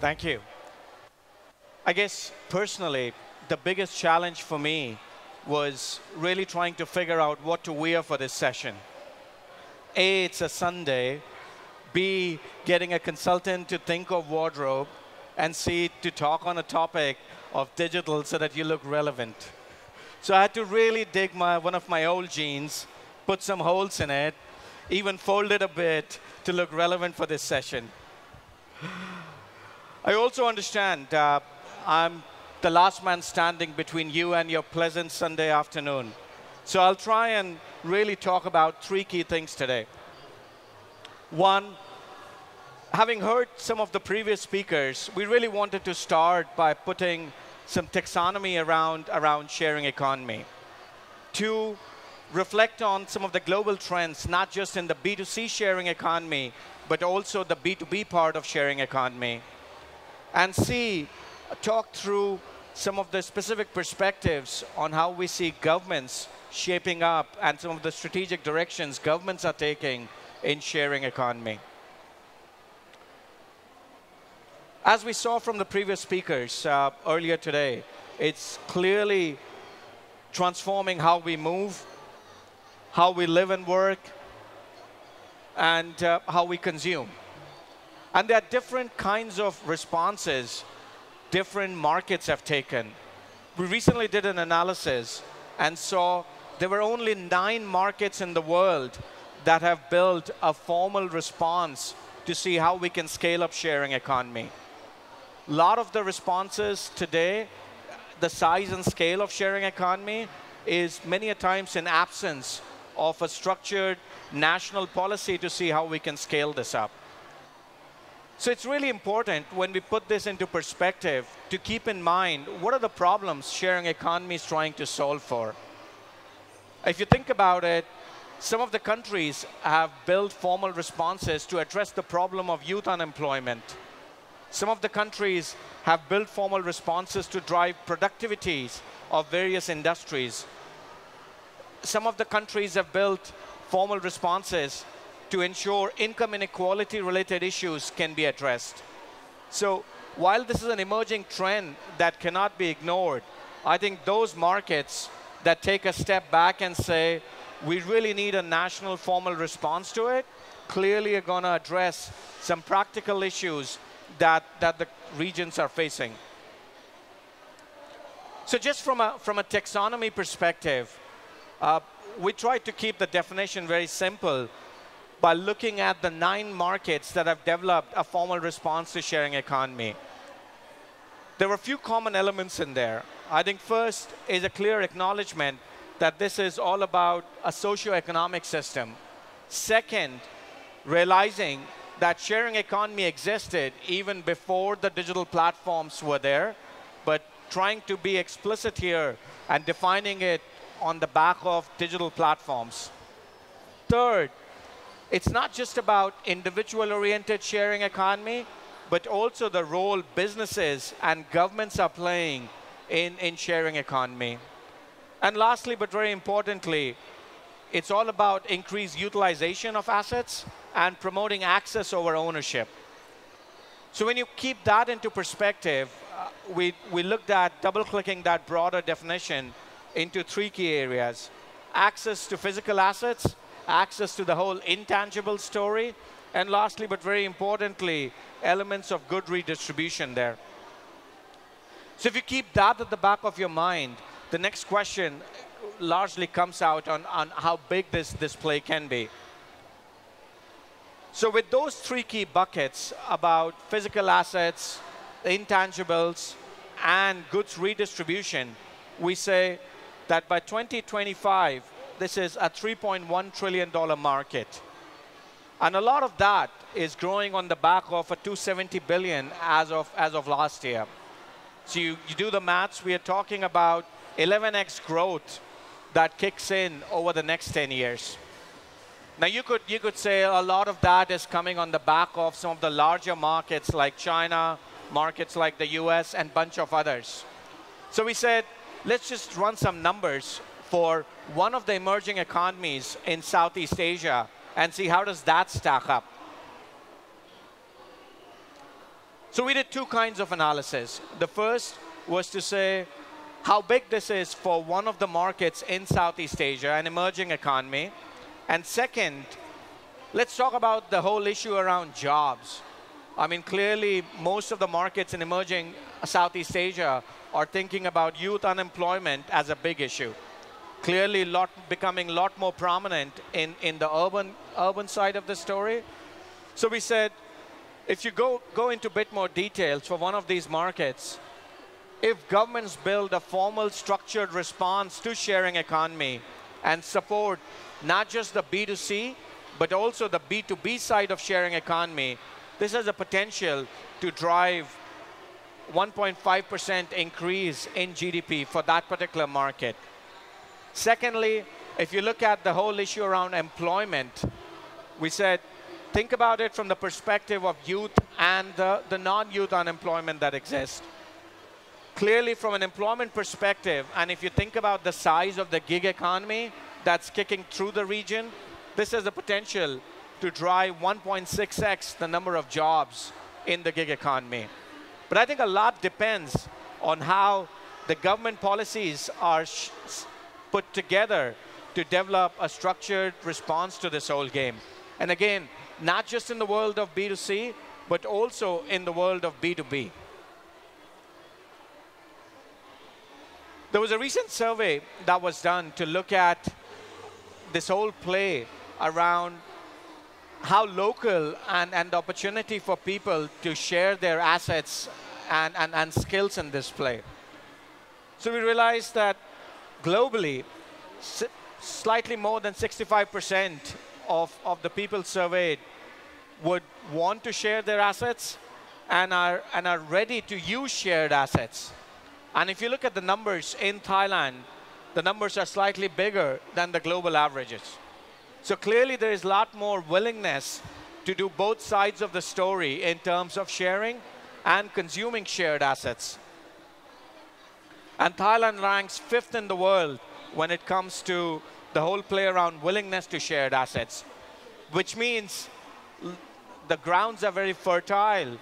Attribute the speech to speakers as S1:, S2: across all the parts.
S1: Thank you. I guess personally, the biggest challenge for me was really trying to figure out what to wear for this session. A, it's a Sunday. B, getting a consultant to think of wardrobe. And C, to talk on a topic of digital so that you look relevant. So I had to really dig one of my old jeans, put some holes in it, even fold it a bit to look relevant for this session. I also understand I'm the last man standing between you and your pleasant Sunday afternoon. So I'll try and really talk about three key things today. One, having heard some of the previous speakers, we really wanted to start by putting some taxonomy around sharing economy. Two, reflect on some of the global trends, not just in the B2C sharing economy, but also the B2B part of sharing economy. And C, talk through some of the specific perspectives on how we see governments shaping up and some of the strategic directions governments are taking in sharing economy. As we saw from the previous speakers earlier today, it's clearly transforming how we move, how we live and work, and how we consume. And there are different kinds of responses different markets have taken. We recently did an analysis and saw there were only 9 markets in the world that have built a formal response to see how we can scale up sharing economy. A lot of the responses today, the size and scale of sharing economy is many a times in absence of a structured national policy to see how we can scale this up. So it's really important when we put this into perspective to keep in mind what are the problems sharing economy is trying to solve for. If you think about it, some of the countries have built formal responses to address the problem of youth unemployment. Some of the countries have built formal responses to drive productivities of various industries. Some of the countries have built formal responses to ensure income inequality related issues can be addressed. So while this is an emerging trend that cannot be ignored, I think those markets that take a step back and say, we really need a national formal response to it, clearly are going to address some practical issues that the regions are facing. So just from a taxonomy perspective, we tried to keep the definition very simple by looking at the 9 markets that have developed a formal response to sharing economy. There were a few common elements in there. I think first is a clear acknowledgement that this is all about a socio-economic system. Second, realizing that sharing economy existed even before the digital platforms were there, but trying to be explicit here and defining it on the back of digital platforms. Third, it's not just about individual-oriented sharing economy, but also the role businesses and governments are playing in sharing economy. And lastly, but very importantly, it's all about increased utilization of assets and promoting access over ownership. So when you keep that into perspective, we looked at double-clicking that broader definition into 3 key areas: access to physical assets, access to the whole intangible story, and lastly, but very importantly, elements of good redistribution there. So if you keep that at the back of your mind, the next question largely comes out on how big this play can be. So with those 3 key buckets about physical assets, intangibles, and goods redistribution, we say that by 2025, this is a $3.1 trillion market. And a lot of that is growing on the back of a $270 billion as of last year. So you do the maths, we are talking about 11x growth that kicks in over the next 10 years. Now you could say a lot of that is coming on the back of some of the larger markets like China, markets like the US, and a bunch of others. So we said, let's just run some numbers for one of the emerging economies in Southeast Asia and see how does that stack up. So So we did two kinds of analysis. The first was to say how big this is for one of the markets in Southeast Asia, an emerging economy. And second, let's talk about the whole issue around jobs. I mean, clearly, most of the markets in emerging Southeast Asia are thinking about youth unemployment as a big issue. Clearly, becoming a lot more prominent in the urban side of the story. So we said, if you go into a bit more details for one of these markets, if governments build a formal structured response to sharing economy and support not just the B2C, but also the B2B side of sharing economy, this has a potential to drive 1.5% increase in GDP for that particular market. Secondly, if you look at the whole issue around employment, we said, think about it from the perspective of youth and the non-youth unemployment that exists. Clearly, from an employment perspective, and if you think about the size of the gig economy that's kicking through the region, this has the potential to drive 1.6x the number of jobs in the gig economy. But I think a lot depends on how the government policies are put together to develop a structured response to this whole game. And again, not just in the world of B2C, but also in the world of B2B. There was a recent survey that was done to look at this whole play around how local and the opportunity for people to share their assets and skills in this play. So we realized that globally, slightly more than 65% of the people surveyed would want to share their assets and are ready to use shared assets. And if you look at the numbers in Thailand, the numbers are slightly bigger than the global averages. So clearly there is a lot more willingness to do both sides of the story in terms of sharing and consuming shared assets. And Thailand ranks 5th in the world when it comes to the whole play around willingness to shared assets, which means the grounds are very fertile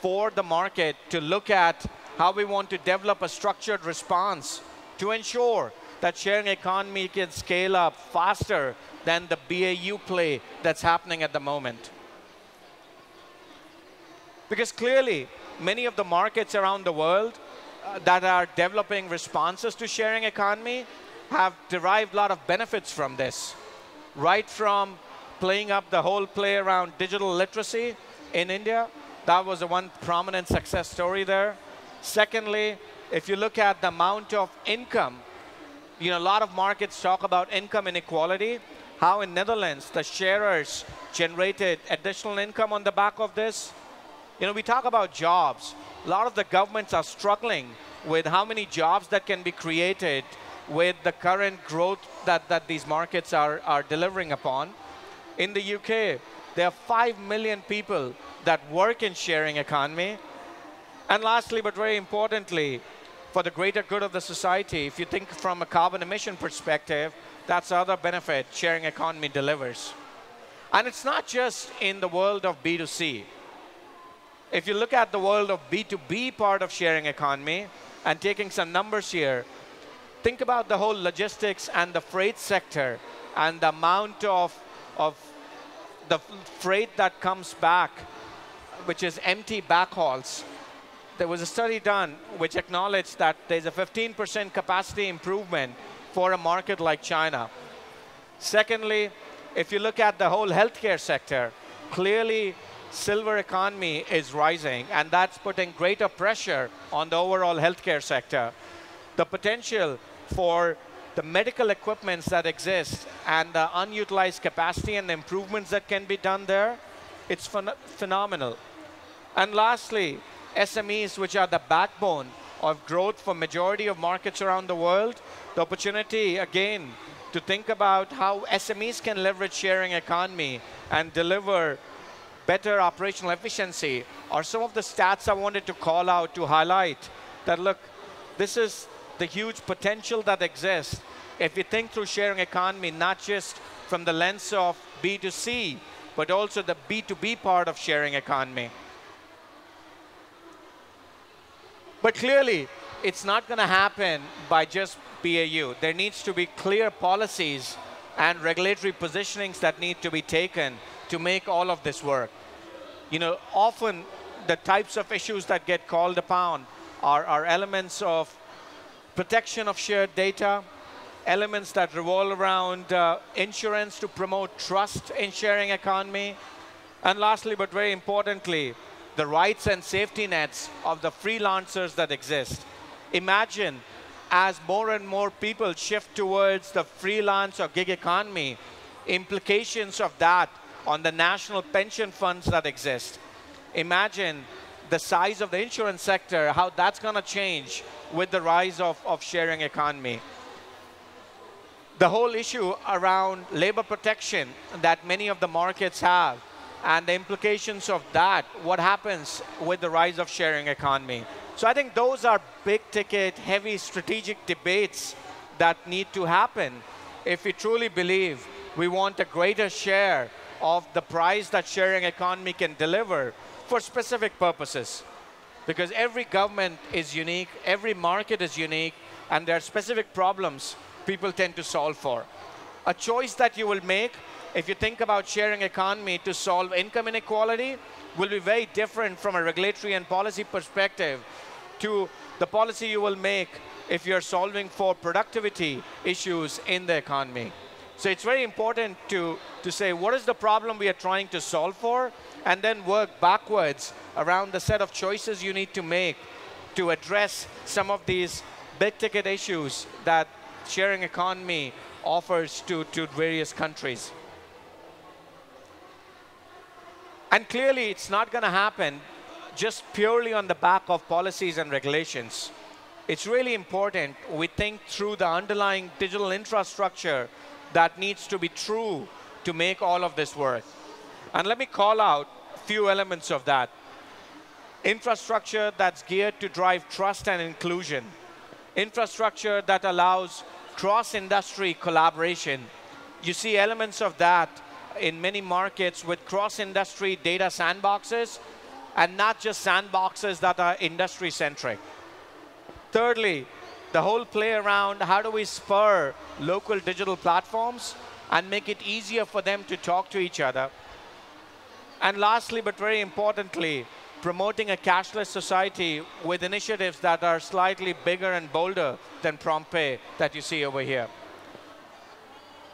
S1: for the market to look at how we want to develop a structured response to ensure that sharing economy can scale up faster than the BAU play that's happening at the moment. Because clearly, many of the markets around the world that are developing responses to sharing economy have derived a lot of benefits from this, right from playing up the whole play around digital literacy in India. That was the one prominent success story there. Secondly, if you look at the amount of income, a lot of markets talk about income inequality, how in Netherlands the sharers generated additional income on the back of this. We talk about jobs. A lot of the governments are struggling with how many jobs that can be created with the current growth that these markets are delivering upon. In the UK, there are 5 million people that work in sharing economy. And lastly, but very importantly, for the greater good of the society, if you think from a carbon emission perspective, that's the other benefit sharing economy delivers. And it's not just in the world of B2C. If you look at the world of B2B part of sharing economy, and taking some numbers here, think about the whole logistics and the freight sector and the amount of the freight that comes back, which is empty backhauls. There was a study done which acknowledged that there's a 15% capacity improvement for a market like China. Secondly, if you look at the whole healthcare sector, clearly silver economy is rising, and that's putting greater pressure on the overall healthcare sector. The potential for the medical equipments that exist and the unutilized capacity and the improvements that can be done there, it's phenomenal. And lastly, SMEs, which are the backbone of growth for majority of markets around the world, the opportunity, again, to think about how SMEs can leverage sharing economy and deliver better operational efficiency are some of the stats I wanted to call out to highlight that, look, this is the huge potential that exists if you think through sharing economy, not just from the lens of B2C, but also the B2B part of sharing economy. But clearly, it's not going to happen by just BAU. There needs to be clear policies and regulatory positionings that need to be taken to make all of this work. Often the types of issues that get called upon are elements of protection of shared data, elements that revolve around insurance to promote trust in sharing economy, and lastly, but very importantly, the rights and safety nets of the freelancers that exist. Imagine as more and more people shift towards the freelance or gig economy, implications of that on the national pension funds that exist. Imagine the size of the insurance sector, how that's going to change with the rise of sharing economy. The whole issue around labor protection that many of the markets have, and the implications of that, what happens with the rise of sharing economy. So I think those are big ticket, heavy strategic debates that need to happen if we truly believe we want a greater share of the prize that sharing economy can deliver for specific purposes. Because every government is unique, every market is unique, and there are specific problems people tend to solve for. A choice that you will make if you think about sharing economy to solve income inequality will be very different from a regulatory and policy perspective to the policy you will make if you're solving for productivity issues in the economy. So it's very important to say what is the problem we are trying to solve for, and then work backwards around the set of choices you need to make to address some of these big ticket issues that sharing economy offers to various countries. And clearly, it's not going to happen just purely on the back of policies and regulations. It's really important we think through the underlying digital infrastructure that needs to be true to make all of this work. And let me call out a few elements of that. Infrastructure that's geared to drive trust and inclusion. Infrastructure that allows cross-industry collaboration. You see elements of that in many markets with cross-industry data sandboxes, and not just sandboxes that are industry-centric. Thirdly, the whole play around how do we spur local digital platforms and make it easier for them to talk to each other. And lastly, but very importantly, promoting a cashless society with initiatives that are slightly bigger and bolder than prompt pay that you see over here.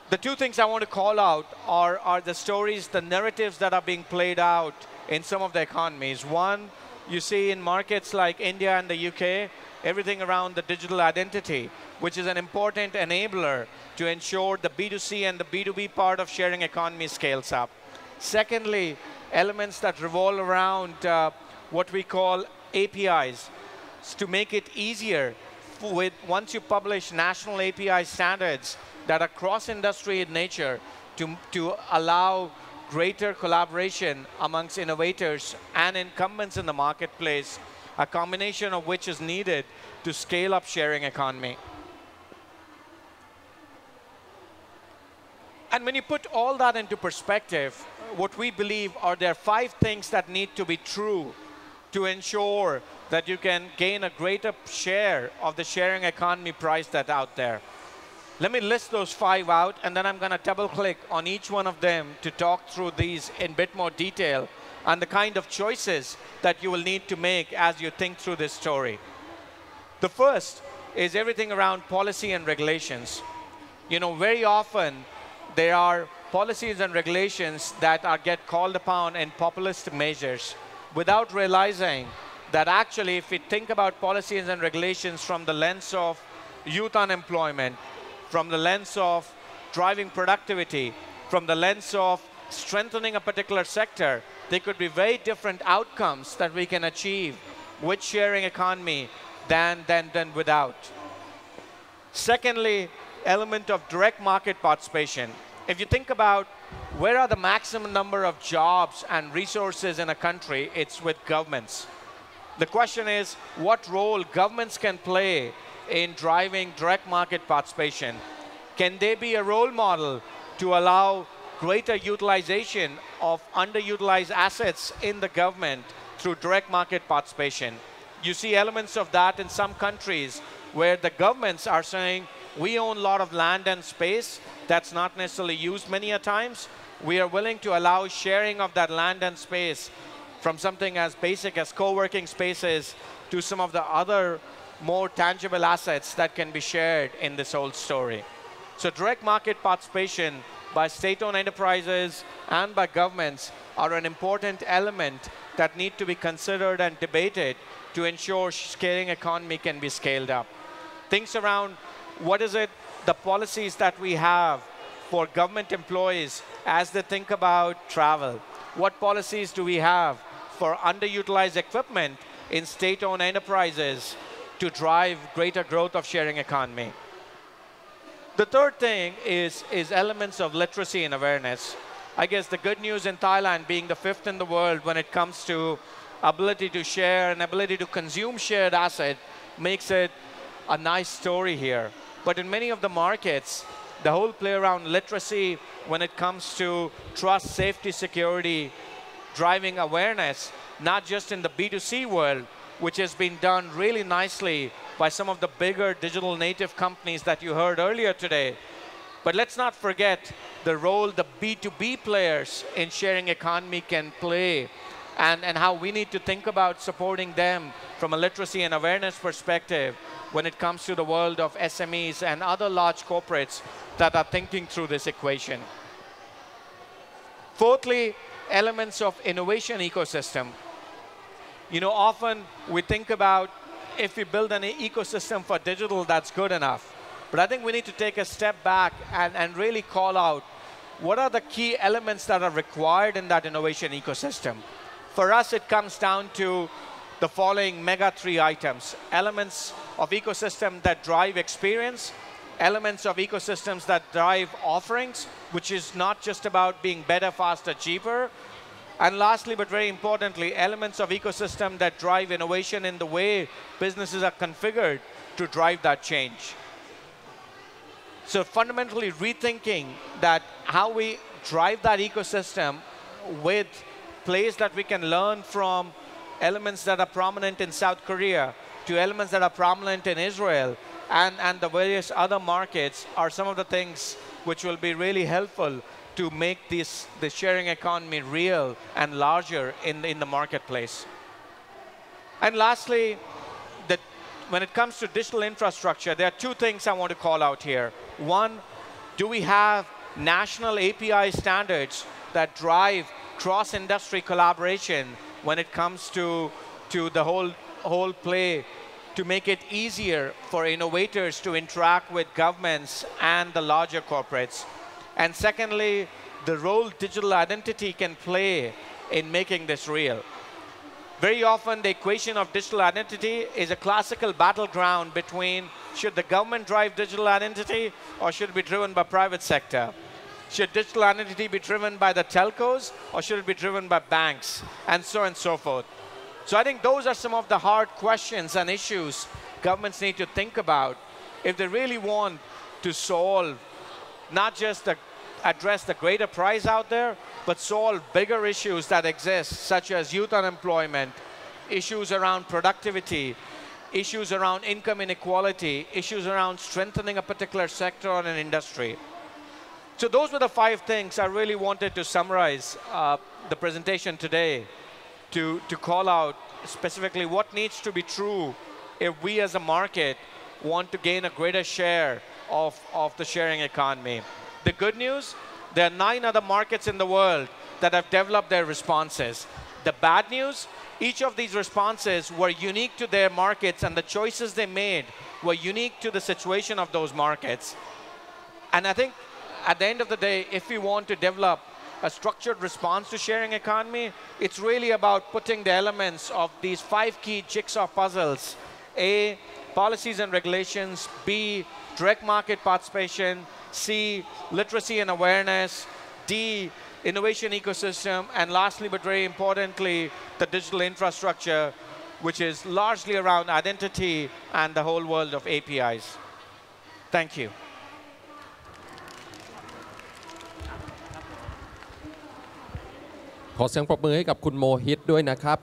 S1: The two things I want to call out are the stories, the narratives that are being played out in some of the economies. One, you see in markets like India and the UK, everything around the digital identity, which is an important enabler to ensure the B2C and the B2B part of sharing economy scales up. Secondly, elements that revolve around what we call APIs to make it easier once you publish national API standards that are cross-industry in nature to allow greater collaboration amongst innovators and incumbents in the marketplace, a combination of which is needed to scale up sharing economy. And when you put all that into perspective, what we believe are there 5 things that need to be true to ensure that you can gain a greater share of the sharing economy prize that's out there. Let me list those 5 out, and then I'm going to double-click on each one of them to talk through these in a bit more detail and the kind of choices that you will need to make as you think through this story. The first is everything around policy and regulations. Very often there are policies and regulations that get called upon in populist measures without realizing that actually if we think about policies and regulations from the lens of youth unemployment, from the lens of driving productivity, from the lens of strengthening a particular sector, there could be very different outcomes that we can achieve with sharing economy than without. Secondly, element of direct market participation. If you think about where are the maximum number of jobs and resources in a country, it's with governments. The question is what role governments can play in driving direct market participation. Can they be a role model to allow greater utilization of underutilized assets in the government through direct market participation? You see elements of that in some countries where the governments are saying, we own a lot of land and space that's not necessarily used many a times. We are willing to allow sharing of that land and space from something as basic as co-working spaces to some of the other more tangible assets that can be shared in this whole story. So direct market participation by state-owned enterprises and by governments are an important element that need to be considered and debated to ensure scaling economy can be scaled up. Things around what is it, the policies that we have for government employees as they think about travel. What policies do we have for underutilized equipment in state-owned enterprises to drive greater growth of sharing economy? The third thing is elements of literacy and awareness. I guess the good news in Thailand being the 5th in the world when it comes to ability to share and ability to consume shared asset makes it a nice story here. But in many of the markets, the whole play around literacy when it comes to trust, safety, security, driving awareness, not just in the B2C world, which has been done really nicely by some of the bigger digital native companies that you heard earlier today. But let's not forget the role the B2B players in sharing economy can play and how we need to think about supporting them from a literacy and awareness perspective when it comes to the world of SMEs and other large corporates that are thinking through this equation. Fourthly, elements of innovation ecosystem. You know, often we think about if we build an ecosystem for digital, that's good enough. But I think we need to take a step back and really call out what are the key elements that are required in that innovation ecosystem. For us, it comes down to the following mega 3 items. Elements of ecosystem that drive experience, elements of ecosystems that drive offerings, which is not just about being better, faster, cheaper. And lastly, but very importantly, elements of ecosystem that drive innovation in the way businesses are configured to drive that change. So fundamentally rethinking that how we drive that ecosystem with plays that we can learn from elements that are prominent in South Korea to elements that are prominent in Israel and the various other markets are some of the things which will be really helpful to make the sharing economy real and larger in the marketplace. And lastly, when it comes to digital infrastructure, there are 2 things I want to call out here. One, do we have national API standards that drive cross-industry collaboration when it comes to the whole play to make it easier for innovators to interact with governments and the larger corporates? And secondly, the role digital identity can play in making this real. Very often, the equation of digital identity is a classical battleground between should the government drive digital identity or should it be driven by private sector? Should digital identity be driven by the telcos or should it be driven by banks? And so on and so forth. So I think those are some of the hard questions and issues governments need to think about if they really want to solve, not just address the greater prize out there, but solve bigger issues that exist, such as youth unemployment, issues around productivity, issues around income inequality, issues around strengthening a particular sector or an industry. So those were the 5 things I really wanted to summarize the presentation today to call out specifically what needs to be true if we as a market want to gain a greater share of the sharing economy. The good news, there are 9 other markets in the world that have developed their responses. The bad news, each of these responses were unique to their markets and the choices they made were unique to the situation of those markets. And I think at the end of the day, if we want to develop a structured response to sharing economy, it's really about putting the elements of these 5 key jigsaw puzzles. A, policies and regulations. B, direct market participation. C, literacy and awareness. D, innovation ecosystem. And lastly, but very importantly, the digital infrastructure, which is largely around identity and the whole world of APIs. Thank you.
S2: ขอเสียงปรบมือให้กับคุณโมฮิตด้วยนะครับ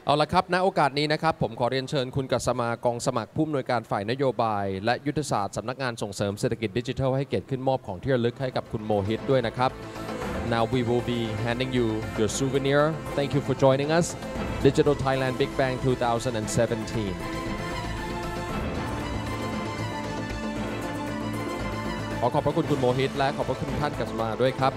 S2: เอาละครับณโอกาสนี้นะครับผมขอเรียนเชิญคุณกัสมากองสมัครผู้อำนวยการฝ่ายนโยบายและยุทธศาสตร์สำนักงานส่งเสริมเศรษฐกิจดิจิทัลให้เกียรติขึ้นมอบของที่ระลึกให้กับคุณโมฮิตด้วยนะครับ Now we will be handing you your souvenir. Thank you for joining us. Digital Thailand Big Bang 2017. ขอขอบพระคุณคุณโมฮิตและขอบพระคุณท่านกัสมาด้วยครับ